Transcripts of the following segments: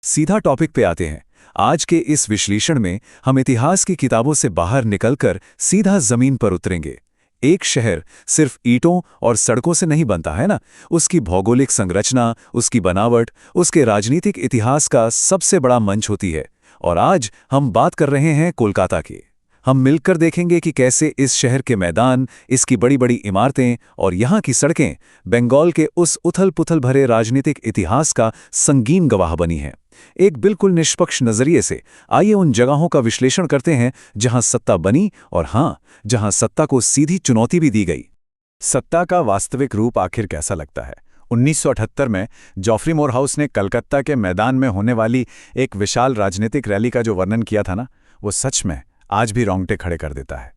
सीधा टॉपिक पे आते हैं। आज के इस विश्लेषण में हम इतिहास की किताबों से बाहर निकलकर सीधा जमीन पर उतरेंगे। एक शहर सिर्फ ईंटों और सड़कों से नहीं बनता है ना, उसकी भौगोलिक संरचना, उसकी बनावट, उसके राजनीतिक इतिहास का सबसे बड़ा मंच होती है। और आज हम बात कर रहे हैं कोलकाता की। हम मिलकर देखेंगे कि कैसे इस शहर के मैदान, इसकी बड़ी बड़ी इमारतें और यहाँ की सड़कें बंगाल के उस उथल-पुथल भरे राजनीतिक इतिहास का संगीन गवाह बनी हैं। एक बिल्कुल निष्पक्ष नजरिए से आइए उन जगहों का विश्लेषण करते हैं जहां सत्ता बनी और हाँ, जहां सत्ता को सीधी चुनौती भी दी गई। सत्ता का वास्तविक रूप आखिर कैसा लगता है? 1978 में जॉफ्री मोरहाउस ने कलकत्ता के मैदान में होने वाली एक विशाल राजनीतिक रैली का जो वर्णन किया था ना, वो सच में आज भी रोंगटे खड़े कर देता है।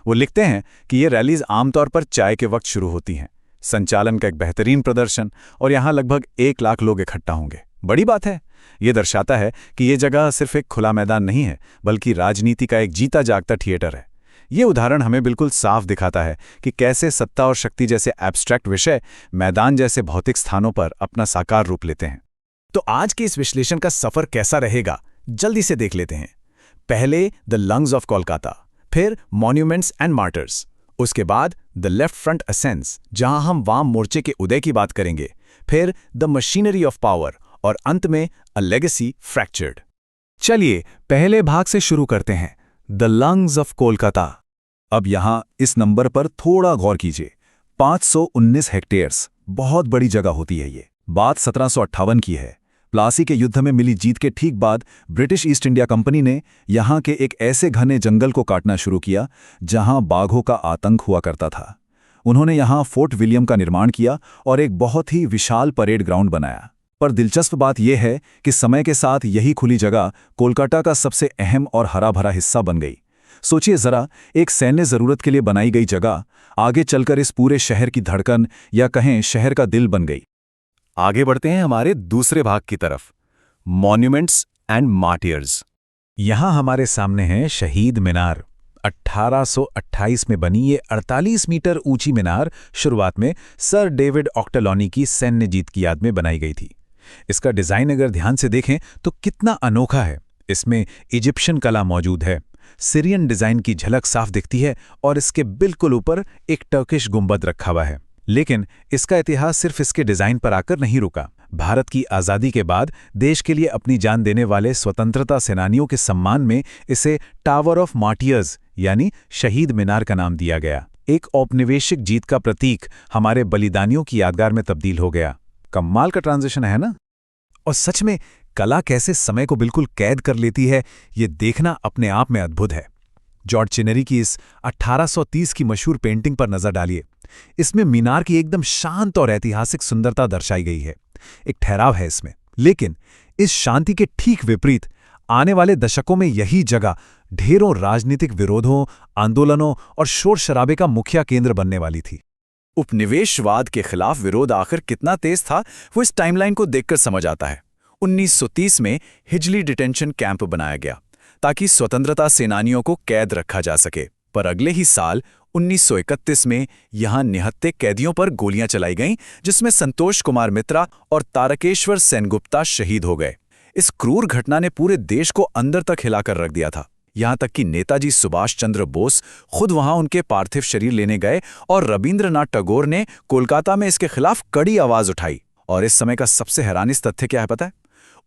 वो लिखते हैं कि ये रैलीज आमतौर पर चाय के वक्त शुरू होती हैं, संचालन का एक बेहतरीन प्रदर्शन और यहाँ लगभग 1 लाख लोग इकट्ठा होंगे। बड़ी बात है। ये दर्शाता है कि ये जगह सिर्फ एक खुला मैदान नहीं है, बल्कि राजनीति का एक जीता जागता थिएटर है। ये उदाहरण हमें बिल्कुल साफ दिखाता है कि कैसे सत्ता और शक्ति जैसे एब्स्ट्रैक्ट विषय मैदान जैसे भौतिक स्थानों पर अपना साकार रूप लेते हैं। तो आज के इस विश्लेषण का सफर कैसा रहेगा, जल्दी से देख लेते हैं। पहले द लंग्स ऑफ कोलकाता, फिर मॉन्यूमेंट्स एंड मार्टर्स, उसके बाद द लेफ्ट फ्रंट असेंस जहां हम वाम मोर्चे के उदय की बात करेंगे, फिर द मशीनरी ऑफ पावर और अंत में अ लेगेसी फ्रैक्चर्ड। चलिए पहले भाग से शुरू करते हैं, द लंग्स ऑफ कोलकाता। अब यहाँ इस नंबर पर थोड़ा गौर कीजिए। 519 हेक्टेयर्स, बहुत बड़ी जगह होती है ये। बात 1758 की है। प्लासी के युद्ध में मिली जीत के ठीक बाद ब्रिटिश ईस्ट इंडिया कंपनी ने यहाँ के एक ऐसे घने जंगल को काटना शुरू किया जहाँ बाघों का आतंक हुआ करता था। उन्होंने यहाँ फोर्ट विलियम का निर्माण किया और एक बहुत ही विशाल परेड ग्राउंड बनाया। पर दिलचस्प बात यह है कि समय के साथ यही खुली जगह कोलकाता का सबसे अहम और हरा भरा हिस्सा बन गई। सोचिए जरा, एक सैन्य जरूरत के लिए बनाई गई जगह आगे चलकर इस पूरे शहर की धड़कन या कहें शहर का दिल बन गई। आगे बढ़ते हैं हमारे दूसरे भाग की तरफ, मॉन्यूमेंट्स एंड मार्टियर्स। यहां हमारे सामने है शहीद मीनार। 1828 में बनी ये 48 मीटर ऊंची मीनार शुरुआत में सर डेविड ऑक्टलॉनी की सैन्य जीत की याद में बनाई गई थी। इसका डिजाइन अगर ध्यान से देखें तो कितना अनोखा है। इसमें इजिप्शियन कला मौजूद है, सीरियन डिजाइन की झलक साफ दिखती है और इसके बिल्कुल ऊपर एक टर्किश गुंबद रखा हुआ है। लेकिन इसका इतिहास सिर्फ इसके डिजाइन पर आकर नहीं रुका। भारत की आज़ादी के बाद देश के लिए अपनी जान देने वाले स्वतंत्रता सेनानियों के सम्मान में इसे टावर ऑफ मार्टियर्स यानी शहीद मीनार का नाम दिया गया। एक औपनिवेशिक जीत का प्रतीक हमारे बलिदानियों की यादगार में तब्दील हो गया। कमाल का ट्रांजिशन है ना? और सच में कला कैसे समय को बिल्कुल कैद कर लेती है, ये देखना अपने आप में अद्भुत है। जॉर्ज चिनरी की इस 1830 की मशहूर पेंटिंग पर नजर डालिए। इसमें मीनार की एकदम शांत और ऐतिहासिक सुंदरता दर्शाई गई है। एक ठहराव है इसमें। लेकिन इस शांति के ठीक विपरीत आने वाले दशकों में यही जगह ढेरों राजनीतिक विरोधों, आंदोलनों और शोर शराबे का मुख्य केंद्र बनने वाली थी। उपनिवेशवाद के खिलाफ विरोध आखिर कितना तेज था, वो इस टाइमलाइन को देखकर समझ आता है। 1930 में हिजली डिटेंशन कैंप बनाया गया ताकि स्वतंत्रता सेनानियों को कैद रखा जा सके। पर अगले ही साल 1931 में यहां निहत्थे कैदियों पर गोलियां चलाई गईं, जिसमें संतोष कुमार मित्रा और तारकेश्वर सेनगुप्ता शहीद हो गए। इस क्रूर घटना ने पूरे देश को अंदर तक हिलाकर रख दिया था। यहां तक कि नेताजी सुभाष चंद्र बोस खुद वहां उनके पार्थिव शरीर लेने गए और रविंद्रनाथ टैगोर ने कोलकाता में इसके खिलाफ कड़ी आवाज उठाई। और इस समय का सबसे हैरानिस तथ्य क्या है पता है?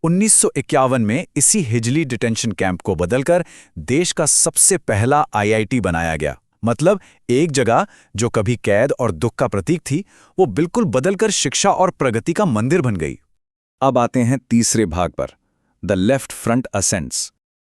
1951 में इसी हिजली डिटेंशन कैंप को बदलकर देश का सबसे पहला आईआईटी बनाया गया। मतलब एक जगह जो कभी कैद और दुख का प्रतीक थी, वो बिल्कुल बदलकर शिक्षा और प्रगति का मंदिर बन गई। अब आते हैं तीसरे भाग पर, द लेफ्ट फ्रंट असेंस।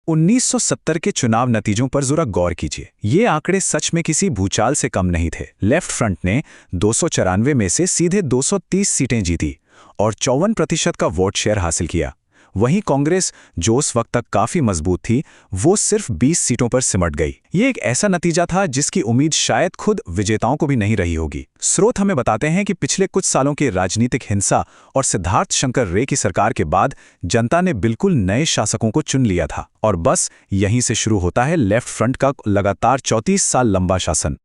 1970 के चुनाव नतीजों पर जरा गौर कीजिए। ये आंकड़े सच में किसी भूचाल से कम नहीं थे। लेफ्ट फ्रंट ने 294 में से सीधे 230 सीटें जीती और 54% का वोट शेयर हासिल किया। वहीं कांग्रेस, जो उस वक्त तक काफी मजबूत थी, वो सिर्फ 20 सीटों पर सिमट गई। ये एक ऐसा नतीजा था जिसकी उम्मीद शायद खुद विजेताओं को भी नहीं रही होगी। स्रोत हमें बताते हैं कि पिछले कुछ सालों की राजनीतिक हिंसा और सिद्धार्थ शंकर रे की सरकार के बाद जनता ने बिल्कुल नए शासकों को चुन लिया था। और बस यहीं से शुरू होता है लेफ्ट फ्रंट का लगातार 34 साल लंबा शासन।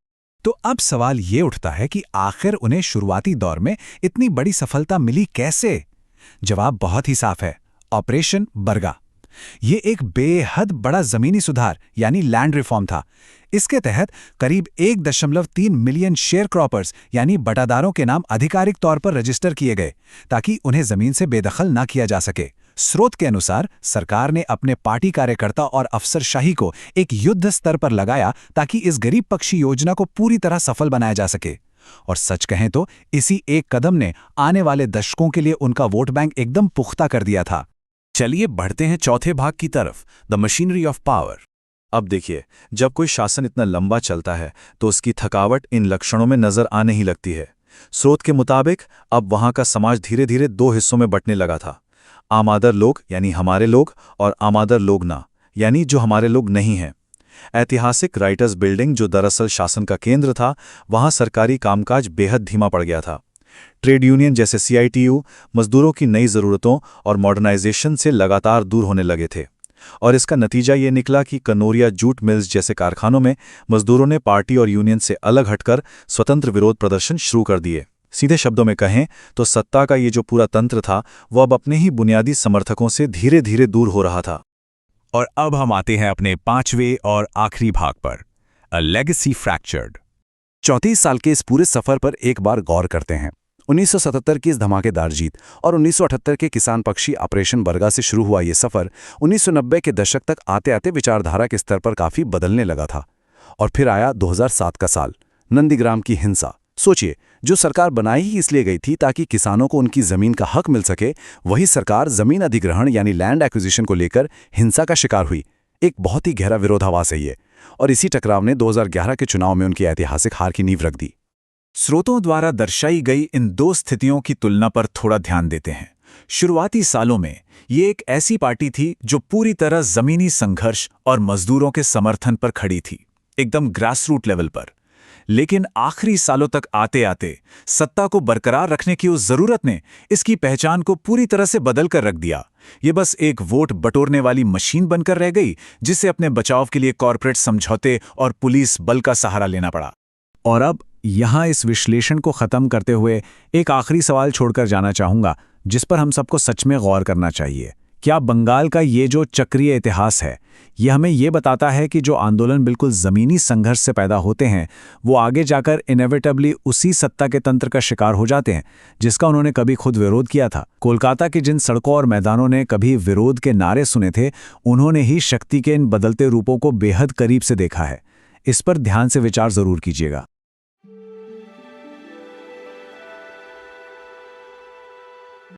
तो अब सवाल ये उठता है कि आखिर उन्हें शुरुआती दौर में इतनी बड़ी सफलता मिली कैसे? जवाब बहुत ही साफ है, ऑपरेशन बरगा। ये एक बेहद बड़ा जमीनी सुधार यानी लैंड रिफॉर्म था। इसके तहत करीब 1.3 मिलियन शेयर क्रॉपर्स यानी बटादारों के नाम आधिकारिक तौर पर रजिस्टर किए गए ताकि उन्हें जमीन से बेदखल ना किया जा सके। स्रोत के अनुसार सरकार ने अपने पार्टी कार्यकर्ता और अफसरशाही को एक युद्ध स्तर पर लगाया ताकि इस गरीब पक्षी योजना को पूरी तरह सफल बनाया जा सके। और सच कहें तो इसी एक कदम ने आने वाले दशकों के लिए उनका वोट बैंक एकदम पुख्ता कर दिया था। चलिए बढ़ते हैं चौथे भाग की तरफ, द मशीनरी ऑफ पावर। अब देखिए, जब कोई शासन इतना लंबा चलता है तो उसकी थकावट इन लक्षणों में नजर आने ही लगती है। स्रोत के मुताबिक अब वहां का समाज धीरे धीरे दो हिस्सों में बंटने लगा था। आमादर लोग यानी हमारे लोग, और आमादर लोग ना यानी जो हमारे लोग नहीं हैं। ऐतिहासिक राइटर्स बिल्डिंग, जो दरअसल शासन का केंद्र था, वहां सरकारी कामकाज बेहद धीमा पड़ गया था। ट्रेड यूनियन जैसे CITU मजदूरों की नई ज़रूरतों और मॉडर्नाइजेशन से लगातार दूर होने लगे थे, और इसका नतीजा ये निकला कि कनौरिया जूट मिल्स जैसे कारखानों में मजदूरों ने पार्टी और यूनियन से अलग हटकर स्वतंत्र विरोध प्रदर्शन शुरू कर दिए। सीधे शब्दों में कहें तो सत्ता का ये जो पूरा तंत्र था वो अब अपने ही बुनियादी समर्थकों से धीरे धीरे दूर हो रहा था। और अब हम आते हैं अपने पांचवें और आखिरी भाग पर, अ लेगेसी फ्रैक्चर्ड। 34 साल के इस पूरे सफर पर एक बार गौर करते हैं। 1977 की इस धमाकेदार जीत और 1978 के किसान पक्षी ऑपरेशन बरगा से शुरू हुआ ये सफर 1990 के दशक तक आते आते विचारधारा के स्तर पर काफी बदलने लगा था। और फिर आया 2007 का साल, नंदीग्राम की हिंसा। सोचिए, जो सरकार बनाई ही इसलिए गई थी ताकि किसानों को उनकी जमीन का हक मिल सके, वही सरकार जमीन अधिग्रहण यानी लैंड एक्विजिशन को लेकर हिंसा का शिकार हुई। एक बहुत ही गहरा विरोधाभास है ये, और इसी टकराव ने 2011 के चुनाव में उनकी ऐतिहासिक हार की नींव रख दी। स्रोतों द्वारा दर्शाई गई इन दो स्थितियों की तुलना पर थोड़ा ध्यान देते हैं। शुरुआती सालों में ये एक ऐसी पार्टी थी जो पूरी तरह जमीनी संघर्ष और मजदूरों के समर्थन पर खड़ी थी, एकदम ग्रासरूट लेवल पर। लेकिन आखिरी सालों तक आते आते सत्ता को बरकरार रखने की उस जरूरत ने इसकी पहचान को पूरी तरह से बदल कर रख दिया। ये बस एक वोट बटोरने वाली मशीन बनकर रह गई, जिसे अपने बचाव के लिए कॉरपोरेट समझौते और पुलिस बल का सहारा लेना पड़ा। और अब यहां इस विश्लेषण को खत्म करते हुए एक आखिरी सवाल छोड़कर जाना चाहूंगा, जिस पर हम सबको सच में गौर करना चाहिए। क्या बंगाल का ये जो चक्रीय इतिहास है, ये हमें ये बताता है कि जो आंदोलन बिल्कुल ज़मीनी संघर्ष से पैदा होते हैं, वो आगे जाकर इनेविटेबली उसी सत्ता के तंत्र का शिकार हो जाते हैं जिसका उन्होंने कभी खुद विरोध किया था। कोलकाता की जिन सड़कों और मैदानों ने कभी विरोध के नारे सुने थे, उन्होंने ही शक्ति के इन बदलते रूपों को बेहद करीब से देखा है। इस पर ध्यान से विचार जरूर कीजिएगा।